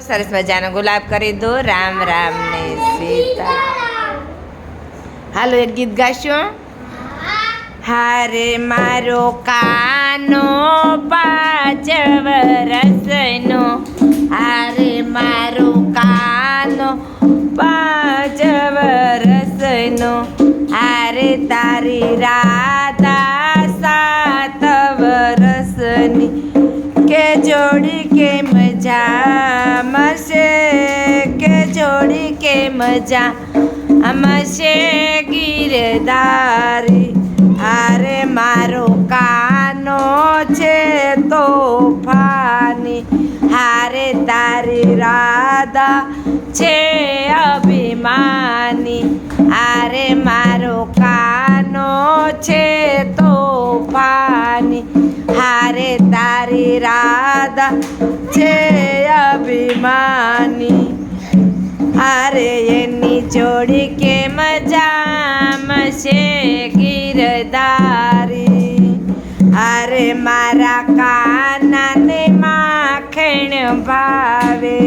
સરસ મજાનો ગુલાબ કરી દો રામ રામ ને સીતા હાલો એક ગીત ગાશું હારે મારો કાનો 5 વરસનો હારે મારો કાનો 5 વરસનો હારે તારી રાધા 7 વરસની કે જોડી કે મજા મશે કે જોડી કે મજા મશે ગીરધારી હારે મારો કાનો છે તોફાની હારે તારી રાધા છે અભિમાની હારે મારો કાનો છે તોફાની હારે તારી રાધા છે અભિમાની હારે એની જોડી કે મજા મશે ગીરધારી હારે મારા કાનાને માખણ ભાવે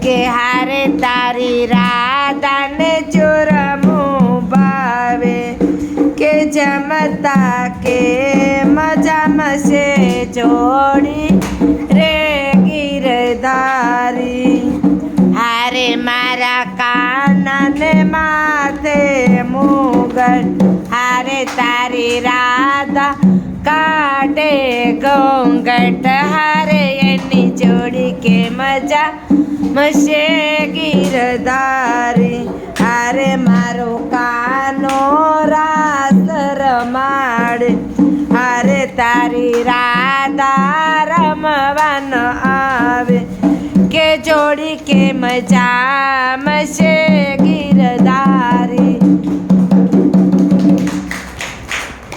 કે હારે તારી રાધાને ચૂરમું ભાવે કે જમતા કે મજા મશે જોડી રે ગીરધારી હારે મારા કાનાને માથે મુગટ હારે તારી રાધા કાઢે ઘોંઘટ હારે એની જોડી કે મજા મશે ગીરધારી હારે મારો કાનો રાસ રમાડે હારે તારી રાધા રમવાન આવે કે જોડી કે મજા મશે